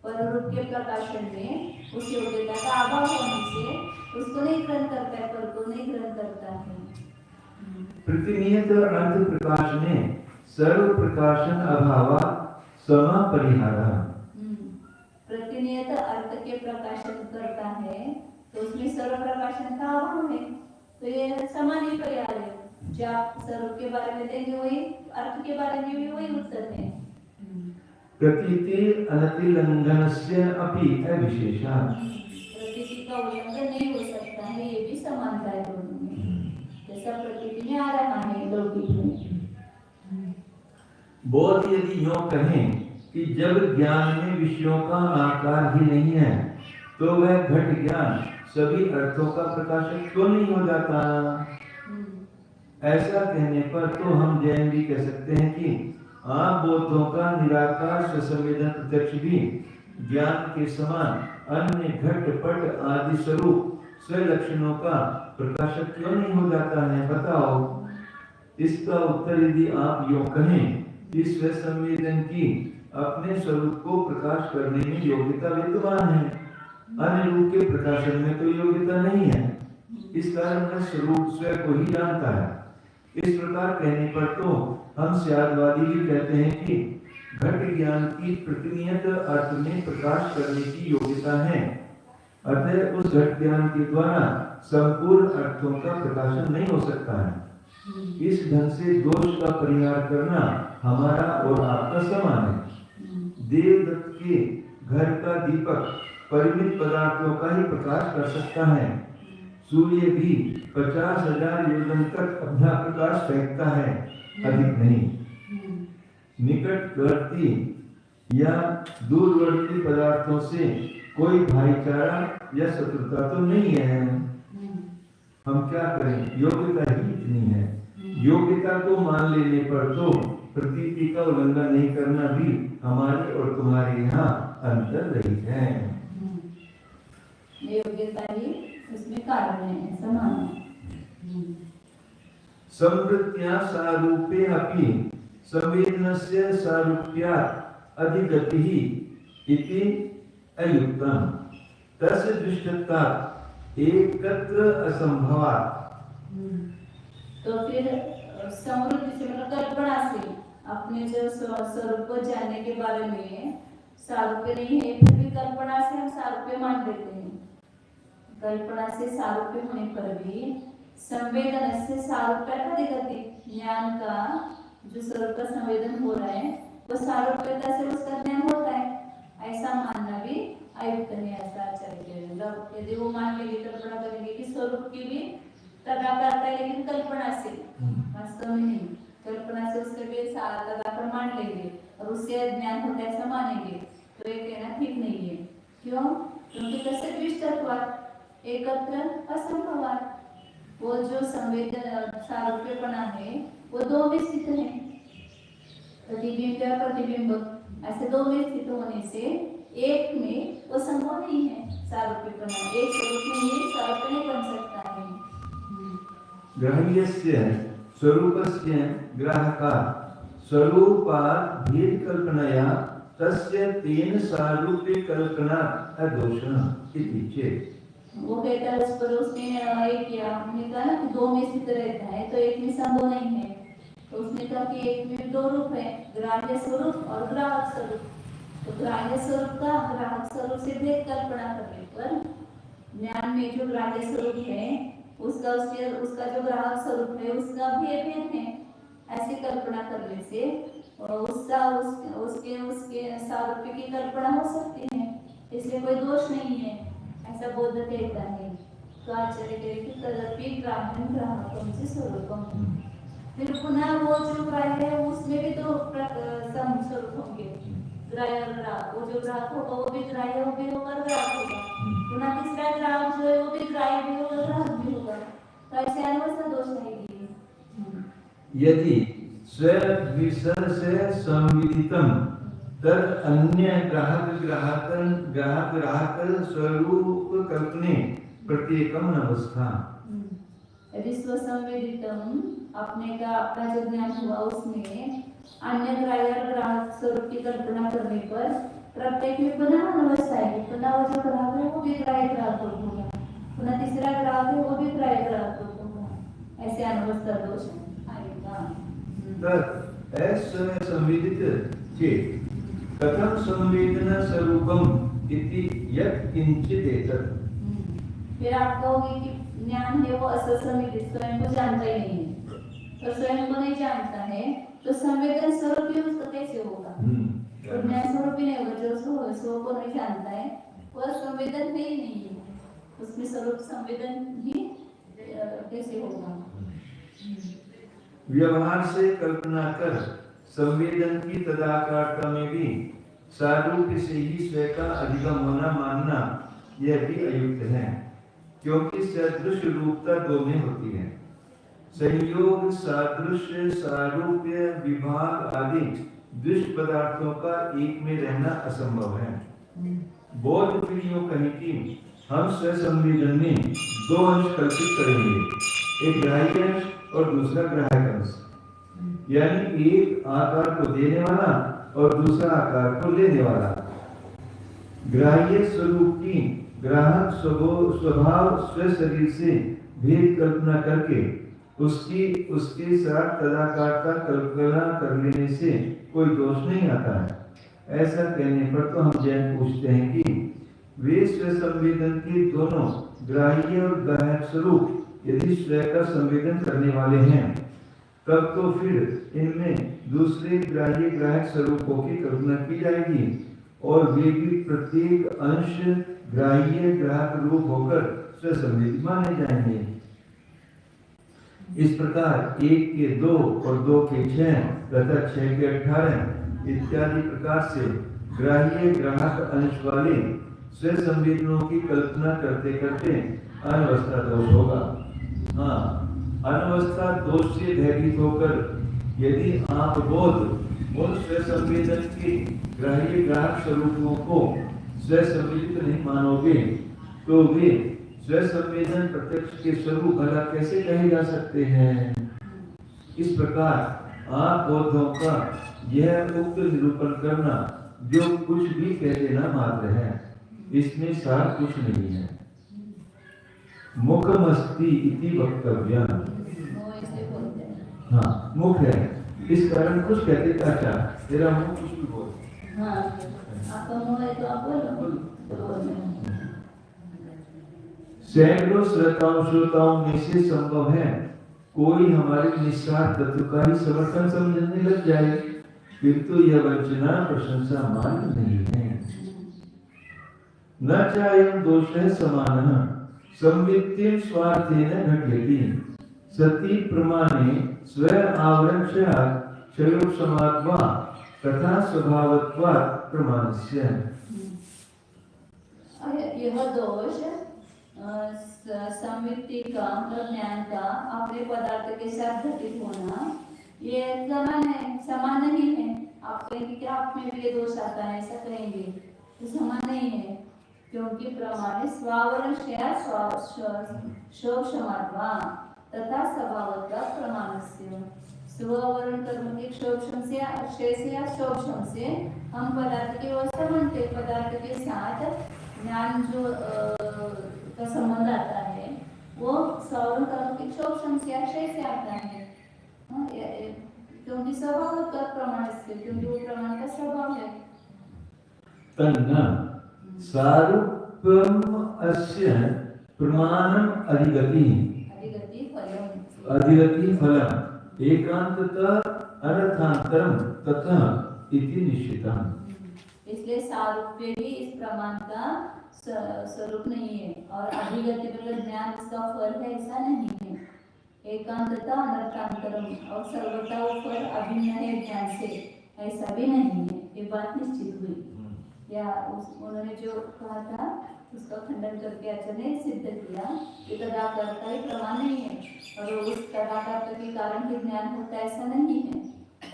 पर रूप के प्रकाशन में उस योग्यता का अभाव होने से उसको नहीं ग्रहण करता है, पर को नहीं ग्रहण करता है।
प्रतिनियत अर्थ प्रकाश में सर्व प्रकाशन अभाव समापरिहार।
प्रतिनियत अर्थ के प्रकाशन करता है तो उसमें सर्व प्रकाशन का अभाव है, तो ये समान ही परिहार है। जो आप सर्व के बारे में देंगे वही अर्थ के बारे में भी वही उत्तर है।
प्रतीति अनतिलंघनस्य अपि अविशेषः।
प्रतीति का उल्लंघन नहीं हो सकता है, ये भी समानता है दोनों में, जैसा प्रतीति में आ रहा है लौकिक में।
बोध यदि यूं कहें कि जब ज्ञान में विषयों का आकार ही नहीं है तो वह घट ज्ञान सभी अर्थों का प्रकाशक क्यों नहीं हो जाता? ऐसा कहने पर तो हम जैन भी कह सकते हैं कि आप बोधों का निराकार स्वसंवेदन प्रत्यक्ष भी ज्ञान के समान अन्य घट पट आदि स्वरूप स्वलक्षणों का प्रकाशक क्यों नहीं हो जाता है? बताओ। इसका उत्तर यदि आप यूं कहें कि स्वसंवेदन की अपने स्वरूप को प्रकाश करने में योग्यता विद्यमान है, अन्य रूप के प्रकाशन में तो योग्यता नहीं है, इस कारण वह स्वरूप स्वयं को ही जानता है। इस प्रकार कहने पर तो हम स्यादवादी भी कहते हैं कि घट ज्ञान की प्रतिनियत अर्थ में प्रकाश करने की योग्यता है, अतः उस घट ज्ञान के द्वारा संपूर्ण अर्थों का प्रकाशन नहीं हो सकता है। इस ढंग से दोष का परिहार करना हमारा और आपका समान है। देवदत्त के घर का दीपक परिमित पदार्थों का ही प्रकाश कर सकता है, सूर्य भी 50,000 योजन तक अपना प्रकाश फेंकता है, अधिक नहीं। निकटवर्ती या दूरवर्ती पदार्थों से कोई भाईचारा या शत्रुता तो नहीं है। हम क्या करें, योग्यता ही इतनी है। योग्यता को मान लेने पर तो प्रतीति का उल्लंघन नहीं करना भी हमारे और तुम्हारे यहाँ अंतर रहित है।
योग्यता ही उसमें कारण है, समान है।
संवृत्त्या सारूपे अपि संवेदनस्य सारूप्यात् अधिगतिः इति अयुक्तम् तस्य दृष्टत्वात् एकत्र असंभवात्।
तो फिर समृद्धि से मतलब कल्पना से अपने जो स्वरूप को जानने के बारे में सारूप्य नहीं है, फिर भी कल्पना से हम सारूप्य मान लेते हैं। कल्पना से सारूप्य होने पर भी संवेदन से सारूप्य अधिगति, ज्ञान का जो स्वरूप का संवेदन हो रहा है वो सारूप्यता से उसका ज्ञान होता है, ऐसा मानना भी अयुक्त है। ऐसा चाहिए, मतलब यदि वो मान लेंगे, कल्पना करेंगे कि स्वरूप की भी तदाकारता है लेकिन कल्पना से, वास्तव में नहीं, कल्पना से उसके भी तदाकर मान लेंगे और उससे ज्ञान होता है ऐसा मानेंगे, तो ये कहना ठीक नहीं है। क्यों? क्योंकि तस्य द्विष्टत्वात् एकत्र असंभवात्। वो जो संवेदन सारूप्यपना है वो दो में स्थित है, प्रतिबिंब या प्रतिबिंब ऐसे दो में स्थित होने से एक में वो संभव नहीं है। सारूप्यपना एक स्वरूप में ही सारूप्य नहीं बन सकता है।
ग्राह्यस्य स्वरूपस्य ग्राहकात् स्वरूपात् भेद कल्पनया तस्य तेन सारूप्य कल्पना अदोषः इति चेत्।
वो कहता है उस पर उसने एक किया, हमने कहा ना कि दो में स्थित रहता है तो एक में संभव नहीं है, तो उसने कहा कि एक में दो रूप है, ग्राह्य स्वरूप और ग्राहक स्वरूप। तो ग्राह्य स्वरूप का ग्राहक स्वरूप से भेद कल्पना करने पर ज्ञान में जो ग्राह्य स्वरूप है उसका उसका जो ग्राहक स्वरूप है उसका भी भेद है, ऐसी कल्पना करने से उसके सारूप्य की कल्पना हो सकती है, इसलिए कोई दोष नहीं है, ऐसा बोध कहता है। तो आचार्य कहते कि तदपि ग्राह्यं ग्राहकं च स्वरूपम। फिर पुनः वो जो ग्राह्य है उसमें भी तो स्वरूप होंगे, ग्राह्य और ग्राहक। वो जो ग्राहक होगा वो भी ग्राह्य भी होगा, ग्राहक होगा। पुनः तीसरा ग्राहक जो है वो भी ग्राह्य भी होगा, ग्राहक भी होगा, तो ऐसे अनवस्था दोष आएगी।
यदि स्व से संविदितम तद अन्य ग्राहक स्वरूप कल्पने प्रत्येकम अवस्था।
यदि स्वसंवेदितम अपने का अपना जो ज्ञान हुआ उसमें अन्य ग्राहक स्वरूप की कल्पना करने पर प्रत्येक में पुनः अवस्था है, पुनः वो जो ग्राहक है वो भी ग्राहक होगा, पुनः तीसरा ग्राहक है वो भी ग्राहक होगा, ऐसे अनवस्था दोष आएगा।
तद ऐसा संवेदित चेत् कथम संवेदना स्वरूपम इति यत् किंचित एतत्।
फिर आप कहोगे कि ज्ञान है वो असंवेदित, स्वयं को जानता ही नहीं है, तो स्वयं को नहीं जानता है तो संवेदन स्वरूप ही उसका कैसे होगा? तो ज्ञान स्वरूप ही नहीं होगा, जो स्व को नहीं जानता है वह संवेदन भी नहीं है, उसमें स्वरूप संवेदन ही कैसे होगा?
व्यवहार से कल्पना कर संवेदन की तदाकारता में भी सारूप्य से ही स्वयं का अधिगम होना मानना यह भी अयुक्त है, क्योंकि सदृश रूपता दो में होती है। संयोग सादृश्य सारूप्य विभाग आदि दुष्ट पदार्थों का एक में रहना असंभव है। बौद्ध पीढ़ियों कही कि हम स्वसंवेदन में दो अंश कल्पित करेंगे, एक ग्राह्य अंश और दूसरा ग्राहक अंश, यानी एक आकार को देने वाला और दूसरा आकार को लेने वाला। ग्राह्य स्वरूप की ग्राहक स्वभाव स्व शरीर से भेद कल्पना करके उसके साथ तदाकारता कल्पना कर लेने से कोई दोष नहीं आता है। ऐसा कहने पर तो हम जैन पूछते हैं कि वे स्व संवेदन के दोनों ग्राह्य और ग्राहक स्वरूप यदि स्वयं का संवेदन करने वाले हैं तब तो फिर इनमें दूसरे ग्राह्य ग्राहक स्वरूपों की कल्पना की जाएगी और वे भी प्रत्येक अंश ग्राह्य ग्राहक रूप होकर स्वसंवेदी माने जाएंगे। इस प्रकार 1 के 2 और 2 के 6 तथा 6 के 18 इत्यादि प्रकार से ग्राह्य ग्राहक अंश वाले स्वसंवेदनों की कल्पना करते करते अनवस्था दोष होगा। हाँ, अनवस्था दोष से भयभीत होकर यदि आप बोध उन स्वसंवेदन के ग्राह्य ग्राहक स्वरूपों को स्वसंवेदित नहीं मानोगे तो वे स्वसंवेदन प्रत्यक्ष के स्वरूप भला कैसे कहे जा सकते हैं? इस प्रकार आप बौद्धों का यह उक्त निरूपण करना जो कुछ भी कह देना मात्र है, इसमें सार कुछ नहीं है। मुखमस्ति इति वक्तव्यम्। हाँ, मुख है, इस कारण कुछ कहते। अच्छा, तेरा मुख कुछ भी बोल।
हाँ, आपका मुंह है तो आप बोलो।
सैकड़ों श्रोताओं में से संभव है कोई हमारे निस्वार्थ तत्व का ही समर्थन समझने लग जाए, किंतु यह वंचना प्रशंसा मार्ग नहीं है। न चायं दोषः समानः संवित्तिं स्वार्थेन घट्यति। सती प्रमाणे स्व आवरण क्षयोपशमात्वा तथा स्वभावत्वात् प्रमाणस्य।
यह दोष संवित्ति का मतलब ज्ञान का अपने पदार्थ के साथ घटित होना ये समान नहीं है। आप कहेंगे कि आप में भी ये दोष आता है, ऐसा कहेंगे तो समान नहीं है, क्योंकि प्रमाण स्वावरण क्षोभशमात्वा तथा स्वभावत्वा प्रमाणस्य। स्ववरण कर्म के क्षोभशम से या क्षोभशम से हम पदार्थ की अवस्था मानते, पदार्थ के साथ ज्ञान जो का संबंध आता है वो स्ववरण कर्म के क्षोभशम से या क्षय से आता है, क्योंकि स्वभाव का प्रमाण से, क्योंकि वो प्रमाण का स्वभाव है।
तन्ना सारूप्यम अस्य प्रमाणम अधिगति फलम एकांततः अनर्थांतरम तथा इति निश्चितम्।
इसलिए सारूप्य ही इस प्रमाण का स्वरूप नहीं है और अधिगति मतलब ज्ञान इसका फल है, ऐसा नहीं है। एकांतता अनर्थांतरम और सर्वथा वो फल अभिन्न है ज्ञान से, ऐसा भी नहीं है। ये बात निश्चित हुई या उन्होंने जो कहा था उसका खंडन करके आचार्य ने सिद्ध किया कि तदाकर्ता ही प्रमाण नहीं है और उस तदाकर्ता के कारण ही ज्ञान होता ऐसा नहीं है,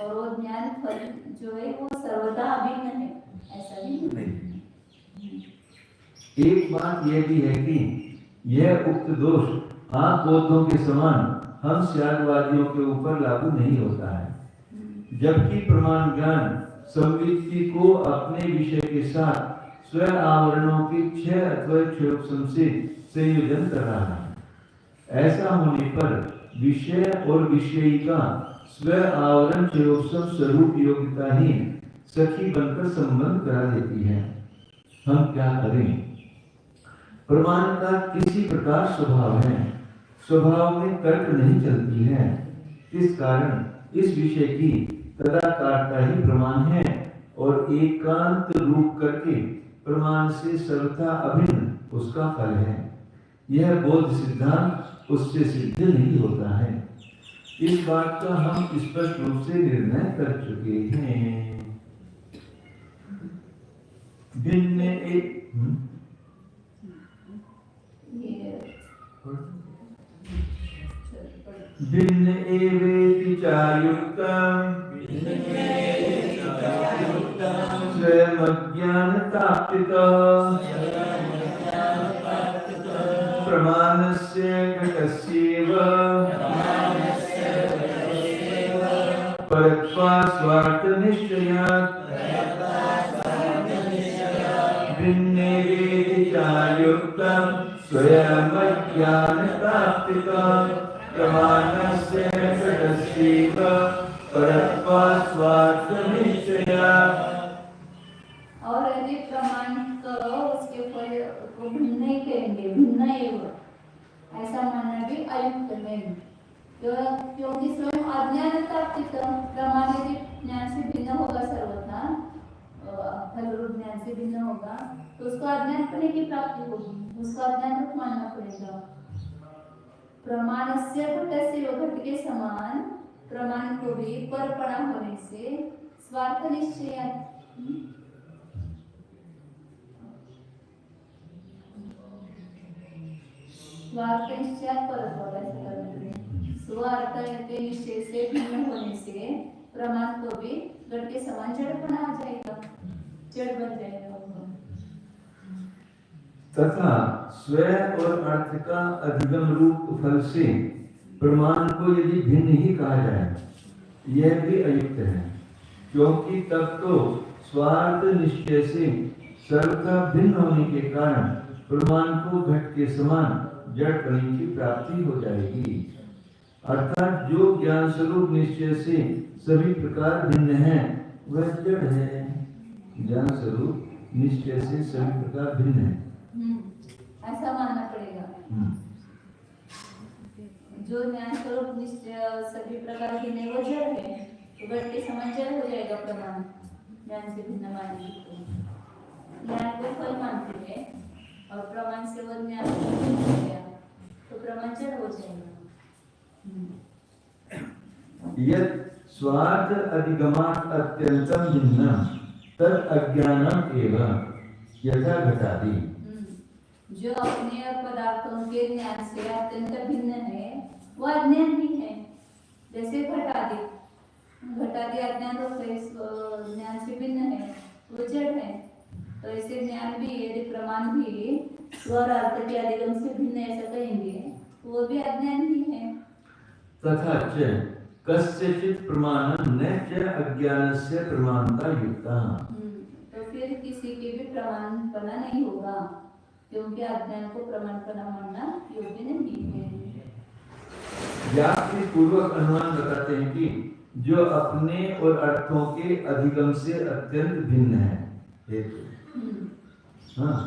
और वो ज्ञान फल जो है वो सर्वथा अभिन्न है, ऐसा भी नहीं।
एक बात यह भी है कि यह उक्त दोष आंख बोधों के समान हम त्यागवादियों के ऊपर लागू नहीं होता है, जबकि प्रमाण ज्ञान संवित्ति को अपने विषय के साथ स्व आवरणों के क्षय अथवा क्षयोपशम से संयोजन कर रहा है। ऐसा होने पर विषय और विषयी का स्व आवरण क्षयोपशम स्वरूप योग्यता ही सखी बनकर संबंध करा देती है। हम क्या करें? प्रमाण का किसी प्रकार स्वभाव है, स्वभाव में तर्क नहीं चलती है, इस कारण इस विषय की तदाकारता ही प्रमाण है और एकांत रूप करके प्रमाण से सर्वथा अभिन्न उसका फल है। यह बोध सिद्धांत उससे सिद्ध नहीं होता है। इस बात का हम स्पष्ट रूप से निर्णय कर चुके हैं। भिन्न एवेति चायुक्तम् स्वयमज्ञानताप्तितः प्रमाणस्य घटस्यैव परत्वात् स्वार्थनिश्चयात् भिन्नेवेति चायुक्तं स्वयमज्ञानताप्तितः प्रमाणस्य घटस्यैव परत्वात् स्वार्थनिश्चयात्।
और यदि प्रमाण करो उसके फल को भिन्न नहीं कहेंगे, भिन्न एवं ऐसा मानना भी अयुक्त है, क्योंकि स्वयं अज्ञानताप्तित प्रमाण यदि ज्ञान से भिन्न होगा, सर्वथा फल रूप ज्ञान से भिन्न होगा तो उसको अज्ञान फल की प्राप्ति होगी, उसका अज्ञान रूप मानना पड़ेगा। प्रमाणस्य घटस्य घट के समान प्रमाण को भी परपणा होने से स्वार्थ निश्चय स्वार्थ निश्चय स्वार्थ के निश्चय से भिन्न होने से प्रमाण को भी घट के समान जड़पना आ जाएगा, जड़ बन जाएगा।
तथा स्वयं और अर्थ का अधिगम रूप फल से प्रमाण को यदि भिन्न ही कहा जाए यह भी अयुक्त है, क्योंकि तब तो स्वार्थ निश्चय से सर्वथा भिन्न होने के कारण प्रमाण को घट के समान जड़ कणी की प्राप्ति हो जाएगी। अर्थात जो ज्ञान स्वरूप निश्चय से सभी प्रकार भिन्न है वह जड़ है। ज्ञान स्वरूप निश्चय से सभी प्रकार भिन्न है,
ऐसा मानना पड़ेगा। जो ज्ञान स्वरूप निश्चय सभी प्रकार भिन्न वो जड़ है, तो घट के समान जड़ हो जाएगा प्रमाण ज्ञान से भिन्न मानने को। ज्ञान को फल मानते हैं और प्रमाण से वो ज्ञान हो गया तो प्रमाण जड़ हो जाएगा।
यत् स्वार्थ अधिगमात् अत्यंतम भिन्न तद अज्ञानम एवं यथा घटादि।
जो अपने पदार्थों के ज्ञान से अत्यंत भिन्न है वो अज्ञान ही है। जैसे घटादि अज्ञान ज्ञान से भिन्न है, वो जड़ है। तो ऐसे ज्ञान भी यदि प्रमाण भी स्वर अर्थ के अधिगम से भिन्न ऐसा कहेंगे वो भी अज्ञान ही है।
तथा च कस्यचित् प्रमाणं न च अज्ञानस्य प्रमाणता युक्ता।
तो फिर किसी के भी प्रमाण बना नहीं होगा क्योंकि अज्ञान को प्रमाण बना मानना योग्य नहीं है।
व्याख्या पूर्वक अनुमान बताते हैं कि जो अपने और अर्थों के अधिगम से अत्यंत भिन्न है, हाँ,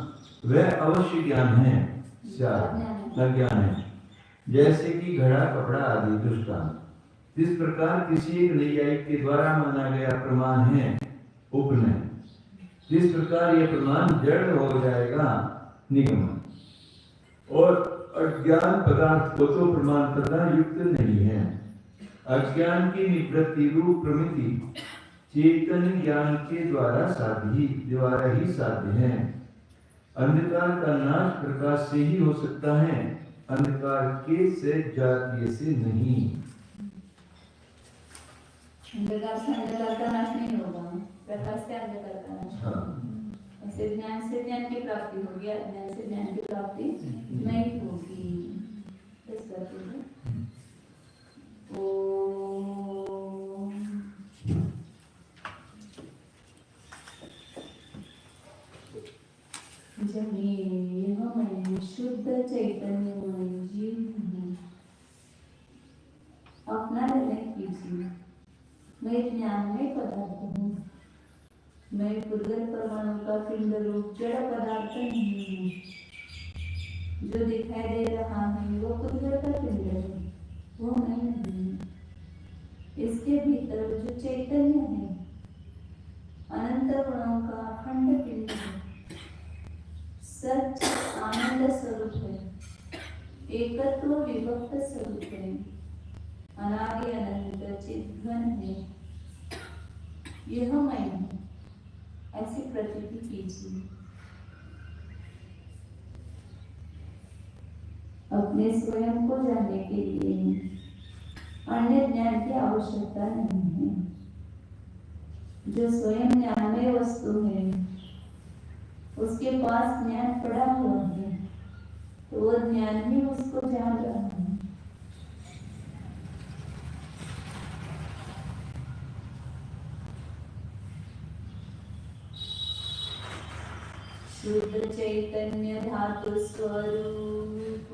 वह अवश्य ज्ञान है, अज्ञान है। जैसे कि घड़ा, कपड़ा आदि दृष्टांत। इस प्रकार किसी एक नैयायिक के द्वारा माना गया प्रमाण है उपनय। जिस प्रकार यह प्रमाण जड़ हो जाएगा निगमन, और अज्ञान पदार्थ को तो प्रमाण करना युक्त नहीं है। अज्ञान की निवृत्ति रूप प्रमिति चेतन ज्ञान के द्वारा ही साध्य है। अंधकार का नाश प्रकाश से ही हो सकता है, अंधकार के से जातीय से नहीं।
अंधकार से अंधकार का नाश नहीं होगा, प्रकाश से अंधकार का नाश। हाँ। ऐसे ज्ञान से ज्ञान की प्राप्ति होगी, अज्ञान से ज्ञान की प्राप्ति नहीं होगी। इस करते हैं मैं शुद्ध चैतन्यमय जीव हूँ, अपना निर्णय कीजिए। मैं ज्ञानमय पदार्थ हूँ, मैं पूर्गल परमाणु का पिंड रूप जड़ पदार्थ नहीं हूँ। जो दिखाई दे रहा है वो पूर्गल का पिंड है, वो मैं नहीं हूँ। इसके भीतर जो चैतन्य है अनंत गुणों का अखंड पिंड है, सच आनंद स्वरूप है, एकत्व विभक्त स्वरूप है, अनादि अनंत चिद्घन है। यह मैं हूँ, ऐसी प्रतीति कीजिए। अपने स्वयं को जानने के लिए अन्य ज्ञान की आवश्यकता नहीं है। जो स्वयं ज्ञानमय वस्तु है उसके पास ज्ञान पड़ा हुआ है, तो वो ज्ञान ही उसको जान रहा है। शुद्ध चैतन्य धातु स्वरूप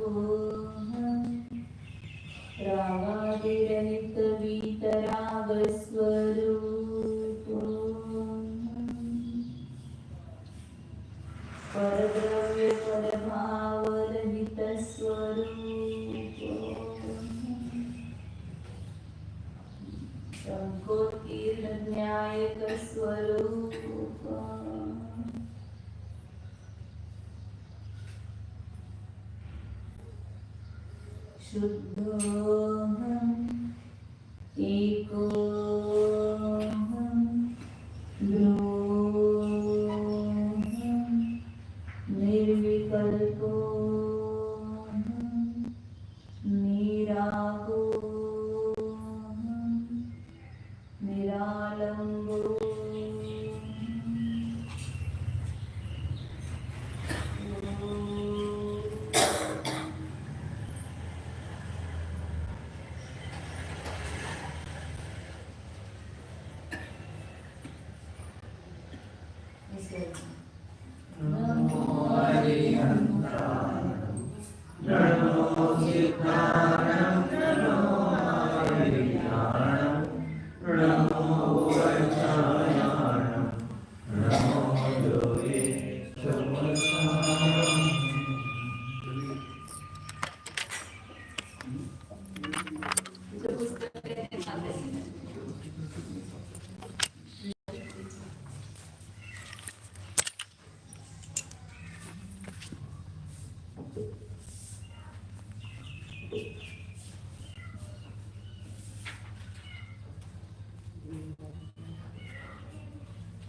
रागादि रहित वीतराग स्वरूप परद्रव्य परभाव रहित स्वरूप संकोतीर्ण न्यायक स्वरूप शुद्धोऽहम् एकोऽहम् ध्रुवोऽहम् निर्विकल्पोऽहम् निरागोऽहम् निरालम्बोऽहम्
नमो हरिहंसाय नमो सिद्धाय